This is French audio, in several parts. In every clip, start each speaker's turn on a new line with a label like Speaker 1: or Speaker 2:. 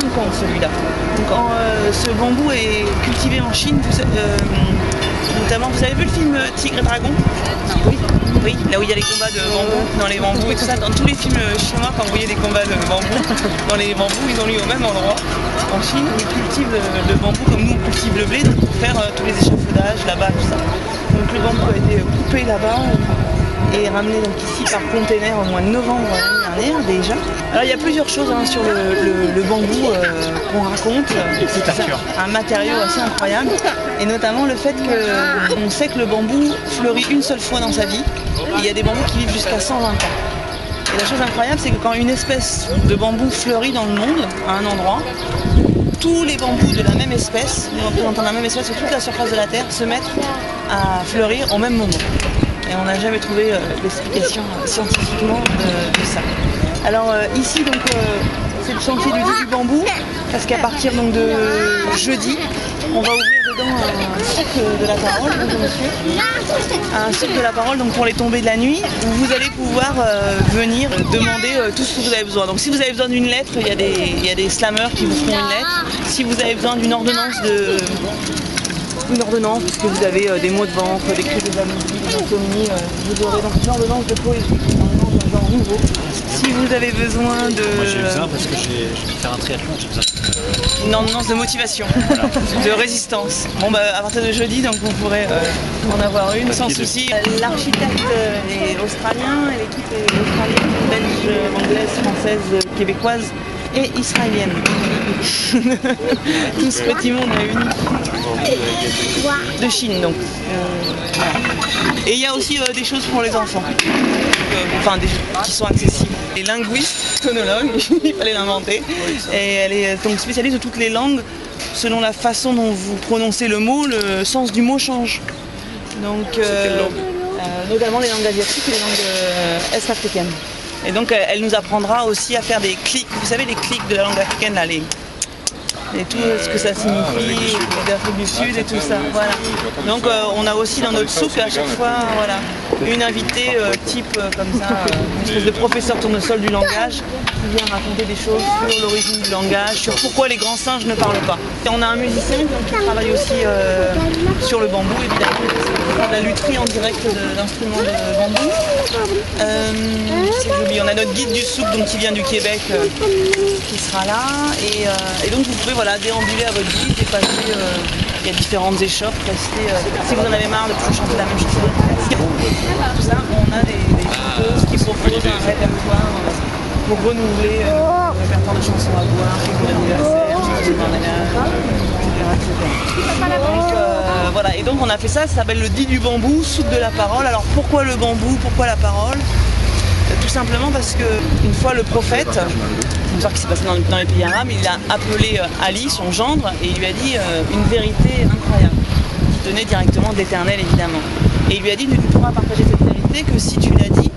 Speaker 1: 50 celui-là. Donc ce bambou est cultivé en Chine, notamment, vous avez vu le film Tigre et Dragon? Oui. Oui, là où il y a les combats de bambou, dans les bambous et tout ça. Dans tous les films chinois, quand vous voyez des combats de bambou, dans les bambous, ils ont lieu au même endroit. En Chine, ils cultivent le bambou comme nous on cultive le blé, donc pour faire tous les échafaudages là-bas, tout ça. Donc le bambou a été coupé là-bas et ramené donc ici par container au mois de novembre l'année dernière déjà. Alors il y a plusieurs choses sur le bambou qu'on raconte. C'est un matériau assez incroyable et notamment le fait qu'on sait que le bambou fleurit une seule fois dans sa vie. Et il y a des bambous qui vivent jusqu'à 120 ans. Et la chose incroyable, c'est que quand une espèce de bambou fleurit dans le monde, à un endroit, tous les bambous de la même espèce, représentant la même espèce sur toute la surface de la Terre, se mettent à fleurir au même moment. Et on n'a jamais trouvé l'explication scientifiquement de ça. Alors ici, donc, c'est le chantier du dit du bambou, parce qu'à partir donc, de jeudi, on va ouvrir dedans un souk de la parole, bonjour monsieur, un souk de la parole donc pour les tombées de la nuit, où vous allez pouvoir venir demander tout ce que vous avez besoin. Donc si vous avez besoin d'une lettre, il y a des slammers qui vous feront une lettre. Si vous avez besoin d'une ordonnance parce que vous avez des mots de ventre, des cris des insomnies, vous aurez donc une ordonnance de poésie, un genre nouveau. Si vous avez besoin de...
Speaker 2: Moi j'ai besoin parce que je vais faire un triathlon, j'ai besoin
Speaker 1: une ordonnance de motivation, voilà. De résistance. Bon bah à partir de jeudi, donc vous pourrez en avoir une sans souci. L'architecte est australien, et l'équipe est australienne, belge, anglaise, française, québécoise et israélienne. Tout ce petit monde réuni. De Chine donc. Et il y a aussi des choses pour les enfants, enfin des choses qui sont accessibles. Les linguistes, phonologues, il fallait l'inventer, et elle est donc spécialiste de toutes les langues. Selon la façon dont vous prononcez le mot, le sens du mot change. Donc notamment les langues asiatiques et les langues est-africaines. Et donc elle nous apprendra aussi à faire des clics. Vous savez les clics de la langue africaine là, et tout ce que ça signifie, d'Afrique du Sud et tout ça. Voilà. Donc on a aussi dans notre souk à chaque fois voilà, une invitée type comme ça, une espèce de professeur tournesol du langage qui vient raconter des choses sur l'origine du langage, sur pourquoi les grands singes ne parlent pas. Et on a un musicien qui travaille aussi sur le bambou évidemment, la lutherie en direct d'instruments de bambou. On a notre guide du souk donc, qui vient du Québec qui sera là et donc vous pouvez voilà, déambuler à votre guide et passer, il y a différentes échoppes, rester, si vous en avez marre de toujours chanter la même chanson, tout ça, on a des chanteuses qui proposent un répertoire pour renouveler le répertoire de chansons à boire, pour l'anniversaire, etc. Donc voilà, et donc on a fait ça s'appelle le dit du bambou, souk de la parole. Alors pourquoi le bambou, pourquoi la parole? Tout simplement parce qu'une fois le prophète, une histoire qui s'est passée dans les pays arabes, il a appelé Ali, son gendre, et il lui a dit une vérité incroyable, qui tenait directement de l'Éternel évidemment. Et il lui a dit, tu ne pourras partager cette vérité que si tu l'as dit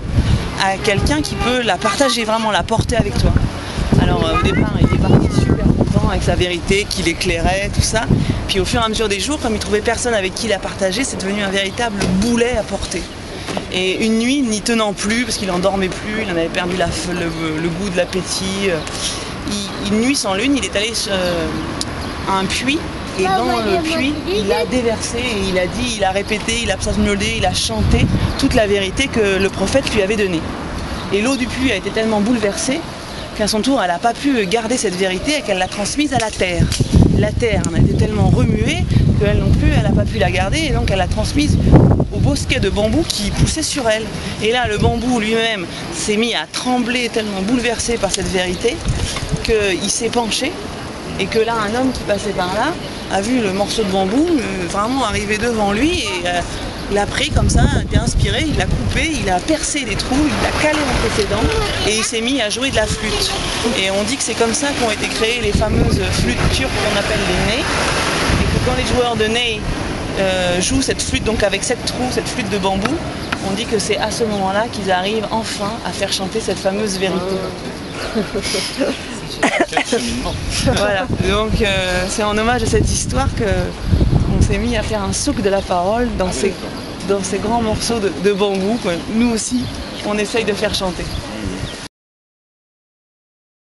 Speaker 1: à quelqu'un qui peut la partager, vraiment la porter avec toi. Alors au départ, il est parti super content avec sa vérité, qu'il éclairait, tout ça. Puis au fur et à mesure des jours, comme il trouvait personne avec qui la partager, c'est devenu un véritable boulet à porter. Et une nuit, n'y tenant plus, parce qu'il n'en dormait plus, il en avait perdu le goût de l'appétit, une nuit sans lune, il est allé à un puits, et dans le puits, il a déversé, et il a répété, il a psalmodié, il a chanté toute la vérité que le prophète lui avait donnée. Et l'eau du puits a été tellement bouleversée qu'à son tour, elle n'a pas pu garder cette vérité et qu'elle l'a transmise à la terre. La terre en a été tellement remuée qu'elle non plus, elle n'a pas pu la garder, et donc elle l'a transmise au bosquet de bambou qui poussait sur elle. Et là, le bambou lui-même s'est mis à trembler, tellement bouleversé par cette vérité, qu'il s'est penché, et que là, un homme qui passait par là a vu le morceau de bambou vraiment arriver devant lui, et il a pris comme ça, il a été inspiré, il l'a coupé, il a percé des trous, il l'a calé entre ses dents, et il s'est mis à jouer de la flûte. Et on dit que c'est comme ça qu'ont été créées les fameuses flûtes turques qu'on appelle les ney, et que quand les joueurs de ney jouent cette flûte, donc avec 7 trous, cette flûte de bambou, on dit que c'est à ce moment-là qu'ils arrivent enfin à faire chanter cette fameuse vérité. Voilà, donc c'est en hommage à cette histoire qu'on s'est mis à faire un souk de la parole dans ces grands morceaux de bambou que nous aussi on essaye de faire chanter.